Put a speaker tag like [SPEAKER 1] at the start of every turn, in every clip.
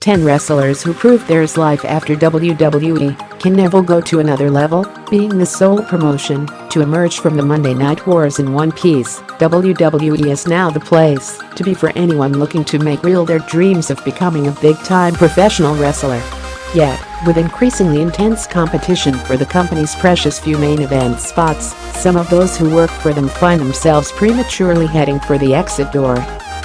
[SPEAKER 1] 10 wrestlers who proved there's life after WWE. Can Neville go to another level, being the sole promotion, to emerge from the Monday Night Wars in one piece? WWE is now the place to be for anyone looking to make real their dreams of becoming a big-time professional wrestler. Yet, with increasingly intense competition for the company's precious few main event spots, some of those who work for them find themselves prematurely heading for the exit door.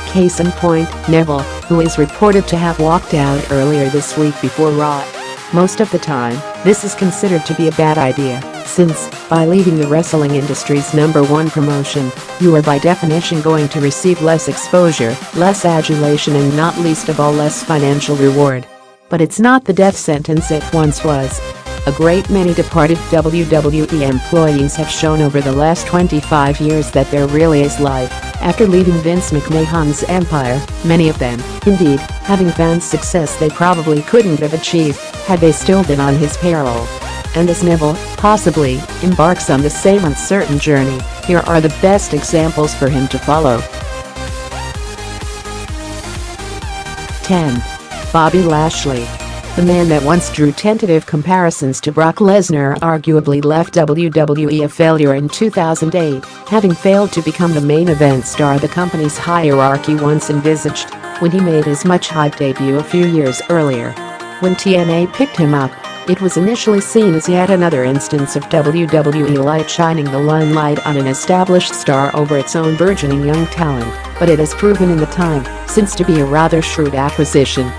[SPEAKER 1] Case in point, Neville, who is reported to have walked out earlier this week before Raw. Most of the time, this is considered to be a bad idea, since, by leaving the wrestling industry's #1 promotion, you are by definition going to receive less exposure, less adulation and not least of all less financial reward. But it's not the death sentence it once was. A great many departed WWE employees have shown over the last 25 years that there really is life after leaving Vince McMahon's empire, many of them, indeed, having found success they probably couldn't have achieved had they still been on his payroll. And as Neville, possibly, embarks on the same uncertain journey, here are the best examples for him to follow. 10. Bobby Lashley. The man that once drew tentative comparisons to Brock Lesnar arguably left WWE a failure in 2008, having failed to become the main event star the company's hierarchy once envisaged, when he made his much-hyped debut a few years earlier. When TNA picked him up, it was initially seen as yet another instance of WWE Light shining the limelight on an established star over its own burgeoning young talent, but it has proven in the time since to be a rather shrewd acquisition.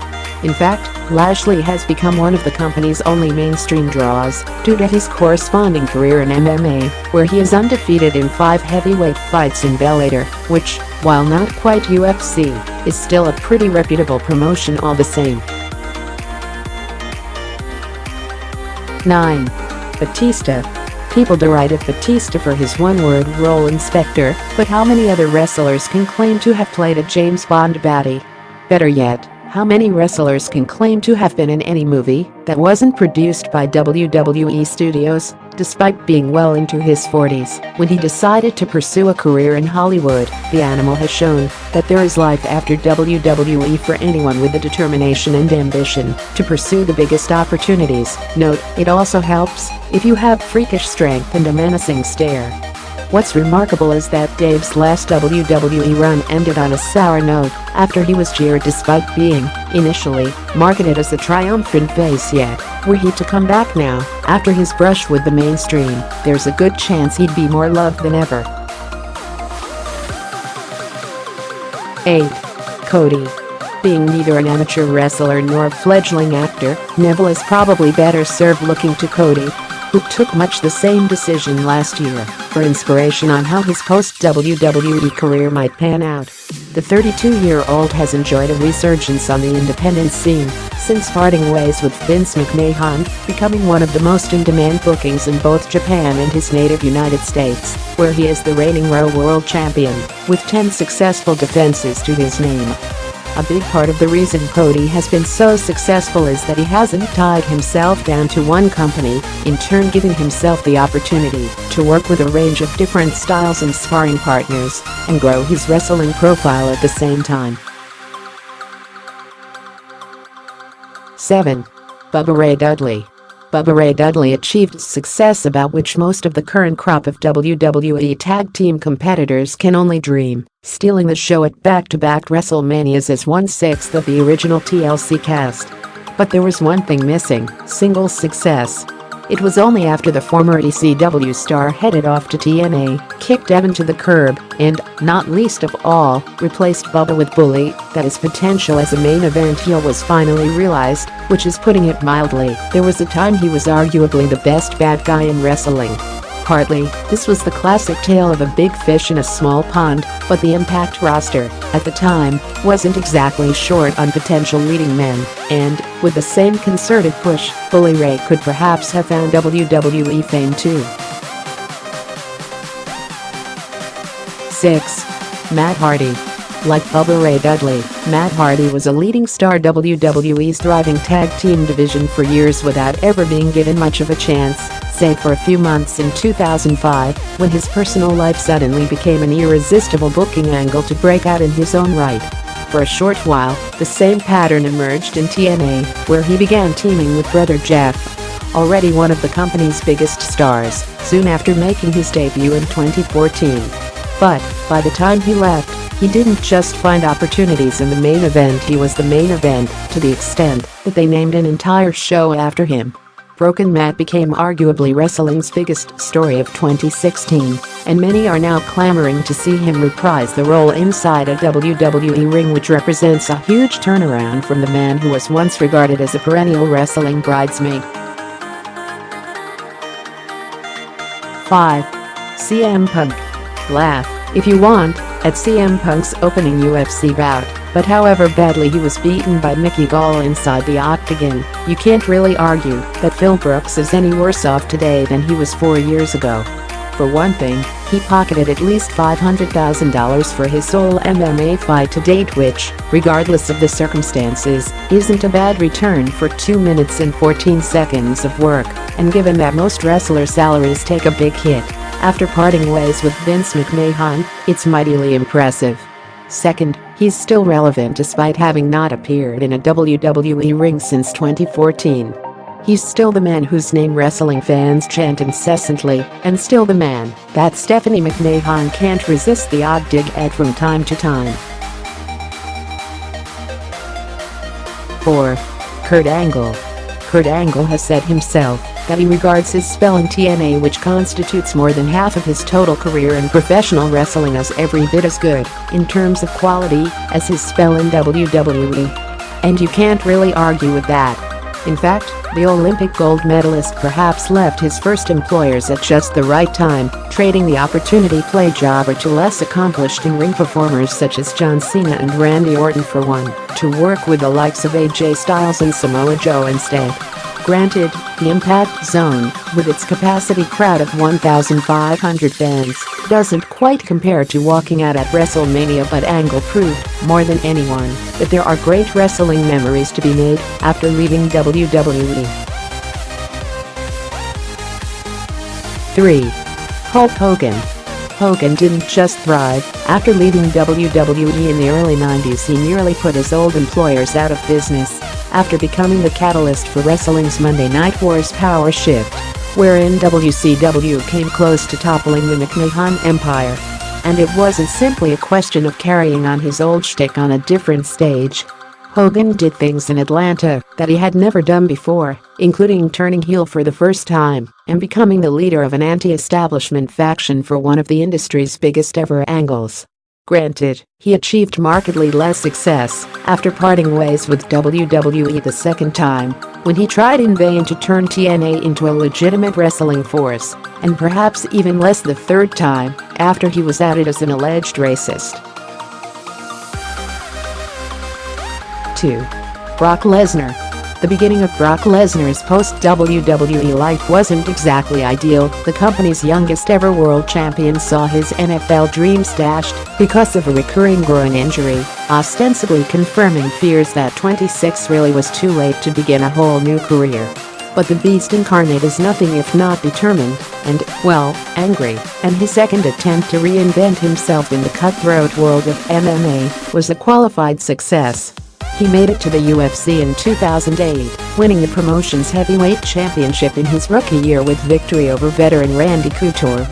[SPEAKER 1] In fact, Lashley has become one of the company's only mainstream draws due to his corresponding career in MMA, where he is undefeated in 5 heavyweight fights in Bellator, which, while not quite UFC, is still a pretty reputable promotion all the same. 9. Batista. People derided Batista for his one-word role in Spectre, but how many other wrestlers can claim to have played a James Bond baddie? Better yet, how many wrestlers can claim to have been in any movie that wasn't produced by WWE Studios, despite being well into his 40s when he decided to pursue a career in Hollywood? The animal has shown that there is life after WWE for anyone with the determination and ambition to pursue the biggest opportunities. Note, it also helps if you have freakish strength and a menacing stare. What's remarkable is that Dave's last WWE run ended on a sour note after he was jeered despite being, initially, marketed as the triumphant face. Yet, were he to come back now, after his brush with the mainstream, there's a good chance he'd be more loved than ever. 8. Cody. Being neither an amateur wrestler nor a fledgling actor, Neville is probably better served looking to Cody, who took much the same decision last year, for inspiration on how his post-WWE career might pan out. The 32-year-old has enjoyed a resurgence on the independent scene since parting ways with Vince McMahon, becoming one of the most in-demand bookings in both Japan and his native United States, where he is the reigning Raw World Champion, with 10 successful defenses to his name. A big part of the reason Cody has been so successful is that he hasn't tied himself down to one company, in turn giving himself the opportunity to work with a range of different styles and sparring partners, and grow his wrestling profile at the same time. 7. Bubba Ray Dudley. Bubba Ray Dudley achieved success about which most of the current crop of WWE tag team competitors can only dream, stealing the show at back-to-back WrestleManias as 1/6 of the original TLC cast. But there was one thing missing: singles success. It was only after the former ECW star headed off to TNA, kicked Evan to the curb, and, not least of all, replaced Bubba with Bully, that his potential as a main event heel was finally realized, which is putting it mildly. There was a time he was arguably the best bad guy in wrestling. Partly, this was the classic tale of a big fish in a small pond, but the Impact roster, at the time, wasn't exactly short on potential leading men, and, with the same concerted push, Bully Ray could perhaps have found WWE fame too. 6. Matt Hardy. Like Bubba Ray Dudley, Matt Hardy was a leading star WWE's thriving tag team division for years without ever being given much of a chance, save for a few months in 2005, when his personal life suddenly became an irresistible booking angle to break out in his own right. For a short while, the same pattern emerged in TNA, where he began teaming with brother Jeff, already one of the company's biggest stars, soon after making his debut in 2014. But, by the time he left, he didn't just find opportunities in the main event, he was the main event, to the extent that they named an entire show after him. Broken Matt became arguably wrestling's biggest story of 2016, and many are now clamoring to see him reprise the role inside a WWE ring, which represents a huge turnaround from the man who was once regarded as a perennial wrestling bridesmaid. 5. CM Punk. Laugh, if you want, at CM Punk's opening UFC bout, but however badly he was beaten by Mickey Gall inside the octagon, you can't really argue that Phil Brooks is any worse off today than he was 4 years ago. For one thing, he pocketed at least $500,000 for his sole MMA fight to date, which, regardless of the circumstances, isn't a bad return for 2 minutes and 14 seconds of work, and given that most wrestlers' salaries take a big hit after parting ways with Vince McMahon, it's mightily impressive. Second, he's still relevant despite having not appeared in a WWE ring since 2014. He's still the man whose name wrestling fans chant incessantly, and still the man that Stephanie McMahon can't resist the odd dig at from time to time. 4. Kurt Angle. Kurt Angle has said himself that he regards his spell in TNA, which constitutes more than half of his total career in professional wrestling, as every bit as good, in terms of quality, as his spell in WWE. And you can't really argue with that. In fact, the Olympic gold medalist perhaps left his first employers at just the right time, trading the opportunity play jobber to less accomplished in-ring performers such as John Cena and Randy Orton for one, to work with the likes of AJ Styles and Samoa Joe instead. Granted, the Impact Zone, with its capacity crowd of 1,500 fans, doesn't quite compare to walking out at WrestleMania, but Angle proved, more than anyone, that there are great wrestling memories to be made after leaving WWE. 3. Hulk Hogan. Hogan didn't just thrive. After leaving WWE in the early 90s, he nearly put his old employers out of business after becoming the catalyst for wrestling's Monday Night Wars power shift, wherein WCW came close to toppling the McMahon empire. And it wasn't simply a question of carrying on his old shtick on a different stage. Hogan did things in Atlanta that he had never done before, including turning heel for the first time and becoming the leader of an anti-establishment faction for one of the industry's biggest ever angles. Granted, he achieved markedly less success after parting ways with WWE the second time, when he tried in vain to turn TNA into a legitimate wrestling force, and perhaps even less the third time, after he was outed as an alleged racist. 2. Brock Lesnar. The beginning of Brock Lesnar's post-WWE life wasn't exactly ideal. The company's youngest ever world champion saw his NFL dreams dashed because of a recurring groin injury, ostensibly confirming fears that 26 really was too late to begin a whole new career. But the beast incarnate is nothing if not determined and, well, angry, and his second attempt to reinvent himself in the cutthroat world of MMA was a qualified success. He made it to the UFC in 2008, winning the promotion's heavyweight championship in his rookie year with victory over veteran Randy Couture.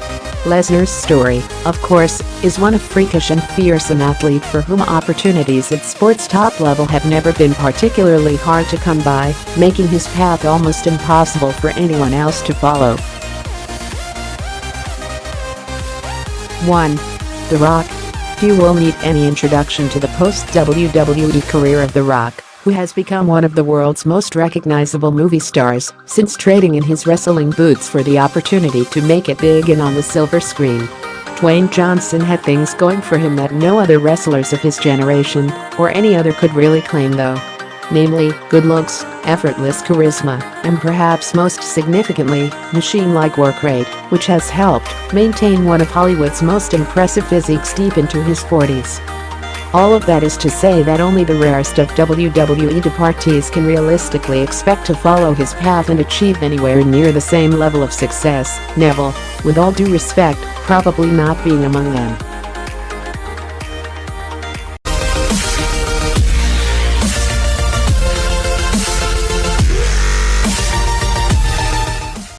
[SPEAKER 1] Lesnar's story, of course, is one of freakish and fearsome athlete for whom opportunities at sports top level have never been particularly hard to come by, making his path almost impossible for anyone else to follow. 1. The Rock. Few will need any introduction to the post-WWE career of The Rock, who has become one of the world's most recognizable movie stars since trading in his wrestling boots for the opportunity to make it big and on the silver screen. Dwayne Johnson had things going for him that no other wrestlers of his generation, or any other, could really claim though. Namely, good looks, effortless charisma, and perhaps most significantly, machine-like work rate, which has helped maintain one of Hollywood's most impressive physiques deep into his 40s. All of that is to say that only the rarest of WWE departees can realistically expect to follow his path and achieve anywhere near the same level of success, Neville, with all due respect, probably not being among them.